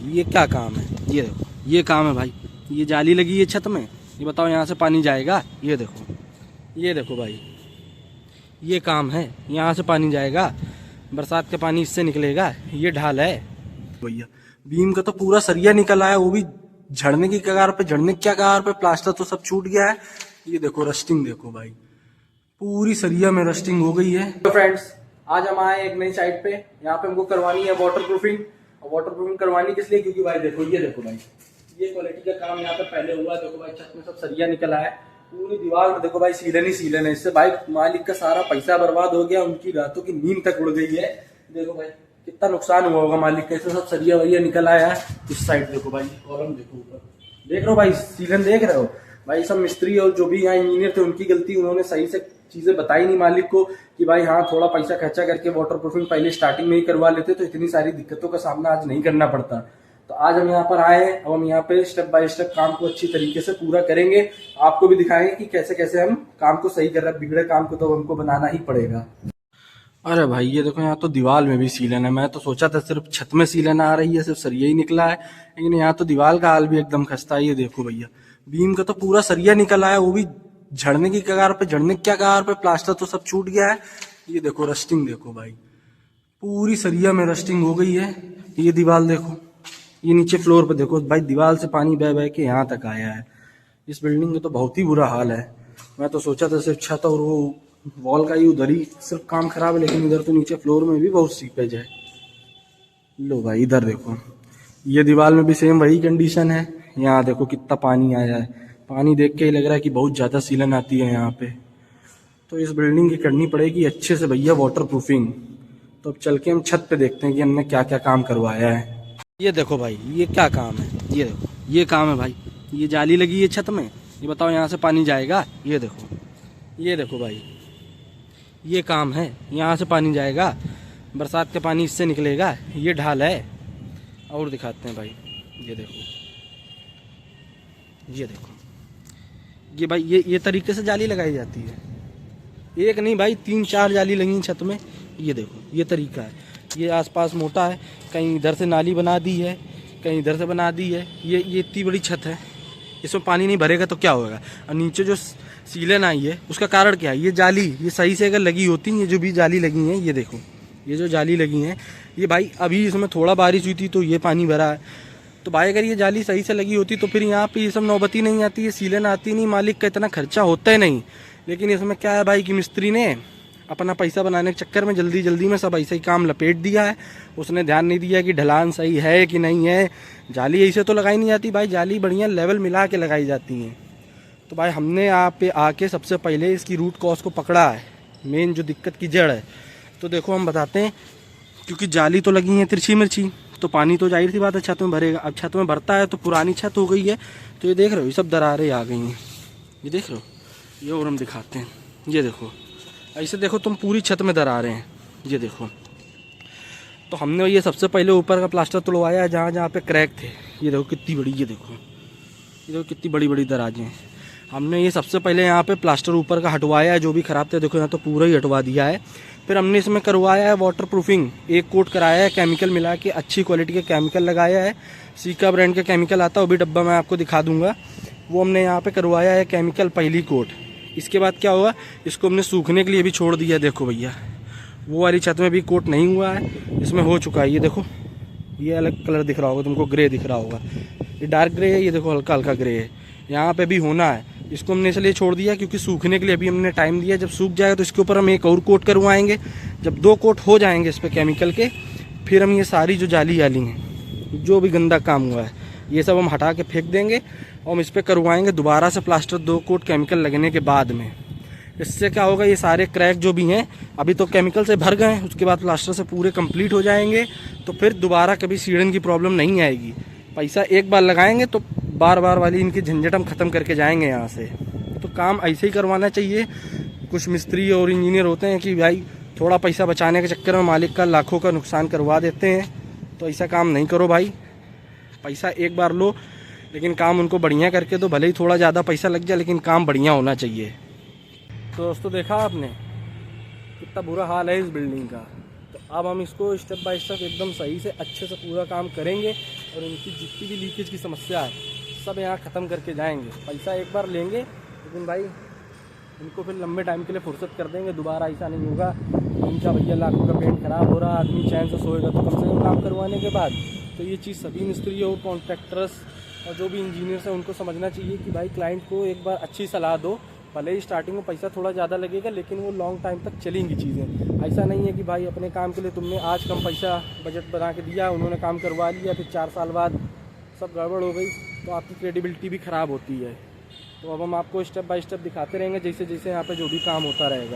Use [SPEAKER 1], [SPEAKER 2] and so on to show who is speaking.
[SPEAKER 1] ये क्या काम है? ये देखो, ये काम है भाई। ये जाली लगी है छत में, ये बताओ यहाँ से पानी जाएगा? ये देखो, ये देखो भाई, ये काम है। यहाँ से पानी जाएगा, बरसात का पानी इससे निकलेगा। ये ढाल है भैया। बीम का तो पूरा सरिया निकल आया, वो भी झड़ने की कगार पे, झड़ने की क्या कगार पे। प्लास्टर तो सब छूट गया है। ये देखो रस्टिंग, देखो भाई, पूरी सरिया में रस्टिंग हो गई है। तो फ्रेंड्स, आज हम आए एक नई साइट पे। यहाँ पे हमको करवानी है वाटर प्रूफिंग। और वाटर प्रूफिंग करवानी किस लिए? क्योंकि भाई देखो, ये देखो भाई, ये क्वालिटी का काम यहाँ पे पहले हुआ है। देखो भाई, छत में सब सरिया निकल आया है, पूरी दीवार में देखो भाई सीलन ही सीलन है। इससे भाई मालिक का सारा पैसा बर्बाद हो गया, उनकी रातों की नींद तक उड़ गई है। देखो भाई कितना नुकसान हुआ होगा मालिक का। इससे सब सरिया वरिया निकल आया है। इस साइड देखो भाई, कॉलम देखो ऊपर, देख रहे हो भाई, सीलन देख रहे हो भाई। सब मिस्त्री और जो भी यहाँ इंजीनियर थे उनकी गलती, उन्होंने सही से चीजें बताई नहीं मालिक को कि भाई हाँ थोड़ा पैसा खर्चा करके वाटर प्रूफिंग पहले स्टार्टिंग में ही करवा लेते तो इतनी सारी दिक्कतों का सामना आज नहीं करना पड़ता। तो आज हम यहाँ पर आए हैं। अब हम यहाँ पे स्टेप बाय स्टेप काम को अच्छी तरीके से पूरा करेंगे। आपको भी दिखाएंगे कि कैसे कैसे हम काम को सही कर रहे हैं। बिगड़े काम को तो हमको बनाना ही पड़ेगा। अरे भाई ये देखो, यहाँ तो दीवार में भी सीलन है। मैं तो सोचा था सिर्फ छत में सीलन आ रही है, सिर्फ सरिया ही निकला है, लेकिन यहाँ तो दीवार का हाल भी एकदम खस्ता है। ये देखो भैया, बीम का तो पूरा सरिया निकल आया, वो भी झड़ने की कगार पे। झड़ने की क्या कगार पे? प्लास्टर तो सब छूट गया है। ये देखो रस्टिंग, देखो भाई, पूरी सरिया में रस्टिंग हो गई है। ये दीवार देखो, ये नीचे फ्लोर पे देखो भाई, दीवार से पानी बह बह के यहाँ तक आया है। इस बिल्डिंग में तो बहुत ही बुरा हाल है। मैं तो सोचा था सिर्फ छत और वो वॉल का ही उधर ही सिर्फ काम खराब है, लेकिन इधर तो नीचे फ्लोर में भी बहुत सीपेज है। लो भाई इधर देखो, ये दीवार में भी सेम वही कंडीशन है। यहाँ देखो कितना पानी आया है। पानी देख के ही लग रहा है कि बहुत ज्यादा सीलन आती है यहाँ पे। तो इस बिल्डिंग की करनी पड़ेगी अच्छे से भैया वाटर प्रूफिंग। तो अब चल के हम छत पे देखते हैं कि हमने क्या क्या काम करवाया है। ये देखो भाई, ये क्या काम है? ये देखो, ये काम है भाई। ये जाली लगी है छत में, ये बताओ यहाँ से पानी जाएगा? ये देखो, ये देखो भाई, ये काम है। यहाँ से पानी जाएगा, बरसात का पानी इससे निकलेगा। ये ढाल है। और दिखाते हैं भाई, ये देखो, ये देखो, ये भाई ये तरीके से जाली लगाई जाती है। एक नहीं भाई, 3-4 जाली लगी छत में। ये देखो, ये तरीका है। ये आसपास मोटा है, कहीं इधर से नाली बना दी है, कहीं इधर से बना दी है। ये इतनी बड़ी छत है, इसमें पानी नहीं भरेगा तो क्या होगा? और नीचे जो सीलन आई है उसका कारण क्या है? ये जाली, ये सही से अगर लगी होती, ये जो भी जाली लगी है, ये देखो, ये जो जाली लगी है, ये भाई अभी इसमें थोड़ा बारिश हुई थी तो ये पानी भरा है। तो भाई अगर ये जाली सही से लगी होती तो फिर यहाँ पे ये सब नौबती नहीं आती, ये सीलन आती नहीं, मालिक का इतना खर्चा होता है नहीं। लेकिन इसमें क्या है भाई कि मिस्त्री ने अपना पैसा बनाने के चक्कर में जल्दी जल्दी में सब ऐसे ही काम लपेट दिया है। उसने ध्यान नहीं दिया कि ढलान सही है कि नहीं है। जाली ऐसे तो लगाई नहीं जाती भाई, जाली बढ़िया लेवल मिला के लगाई जाती हैं। तो भाई हमने यहाँ पे आके सबसे पहले इसकी रूट कॉज को पकड़ा है, मेन जो दिक्कत की जड़ है। तो देखो हम बताते हैं, क्योंकि जाली तो लगी है तिरछी मिर्ची, तो पानी तो जाहिर सी बात है छत में भरेगा। अब छत में भरता है तो पुरानी छत हो गई है, तो ये देख रहे हो, ये सब दरारें आ गई हैं। ये देख रहे हो, ये और हम दिखाते हैं। ये देखो, ऐसे देखो तुम, पूरी छत में दरारें हैं। ये देखो, तो हमने ये सबसे पहले ऊपर का प्लास्टर तुड़वाया है जहाँ जहाँ पे क्रैक थे। ये देखो कितनी बड़ी, ये देखो, ये देखो कितनी बड़ी बड़ी दराजें हैं। हमने ये सबसे पहले यहाँ पे प्लास्टर ऊपर का हटवाया है, जो भी खराब थे। देखो यहाँ तो पूरा ही हटवा दिया है। फिर हमने इसमें करवाया है वाटर प्रूफिंग, एक कोट कराया है, केमिकल मिला के अच्छी क्वालिटी के केमिकल लगाया है। सीका ब्रांड का केमिकल आता है, वो भी डब्बा मैं आपको दिखा दूंगा। वो हमने यहाँ पे करवाया है केमिकल पहली कोट। इसके बाद क्या हुआ, इसको हमने सूखने के लिए भी छोड़ दिया। देखो भैया, वो वाली छत में भी कोट नहीं हुआ है, इसमें हो चुका है। ये देखो, ये अलग कलर दिख रहा होगा तुमको, ग्रे दिख रहा होगा, ये डार्क ग्रे है। ये देखो हल्का हल्का ग्रे है, यहाँ पे भी होना है। इसको हमने इसलिए छोड़ दिया क्योंकि सूखने के लिए अभी हमने टाइम दिया। जब सूख जाएगा तो इसके ऊपर हम एक और कोट करवाएंगे। जब 2 कोट हो जाएंगे इस पर केमिकल के, फिर हम ये सारी जो जाली वाली हैं, जो भी गंदा काम हुआ है, ये सब हम हटा के फेंक देंगे और हम इस पर करवाएंगे दोबारा से प्लास्टर 2 कोट केमिकल लगने के बाद में। इससे क्या होगा, ये सारे क्रैक जो भी हैं अभी तो केमिकल से भर गए हैं, उसके बाद प्लास्टर से पूरे कंप्लीट हो जाएंगे। तो फिर दोबारा कभी सीढ़न की प्रॉब्लम नहीं आएगी। पैसा एक बार लगाएंगे तो बार बार वाली इनकी झंझट हम ख़त्म करके जाएंगे यहाँ से। तो काम ऐसे ही करवाना चाहिए। कुछ मिस्त्री और इंजीनियर होते हैं कि भाई थोड़ा पैसा बचाने के चक्कर में मालिक का लाखों का नुकसान करवा देते हैं। तो ऐसा काम नहीं करो भाई। पैसा एक बार लो, लेकिन काम उनको बढ़िया करके दो। भले ही थोड़ा ज़्यादा पैसा लग जाए, लेकिन काम बढ़िया होना चाहिए। तो दोस्तों देखा आपने कितना बुरा हाल है इस बिल्डिंग का। तो अब हम इसको स्टेप बाय स्टेप एकदम सही से अच्छे से पूरा काम करेंगे और इनकी जितनी भी लीकेज की समस्या है सब यहाँ ख़त्म करके जाएंगे। पैसा एक बार लेंगे लेकिन भाई इनको फिर लंबे टाइम के लिए फुर्सत कर देंगे, दोबारा ऐसा नहीं होगा। इनका भैया लाखों का पेंट खराब हो रहा, आदमी चैन से सोएगा तो कम से कम काम करवाने के बाद। तो ये चीज़ सभी मिस्त्री और कॉन्ट्रैक्टर्स और जो भी इंजीनियर्स हैं उनको समझना चाहिए कि भाई क्लाइंट को एक बार अच्छी सलाह दो। भले ही स्टार्टिंग में पैसा थोड़ा ज़्यादा लगेगा लेकिन वो लॉन्ग टाइम तक चलेंगी चीज़ें। ऐसा नहीं है कि भाई अपने काम के लिए तुमने आज कम पैसा बजट बना के दिया, उन्होंने काम करवा लिया, फिर 4 साल बाद सब गड़बड़ हो गई तो आपकी क्रेडिबिलिटी भी ख़राब होती है। तो अब हम आपको स्टेप बाय स्टेप दिखाते रहेंगे जैसे जैसे यहाँ पे जो भी काम होता रहेगा।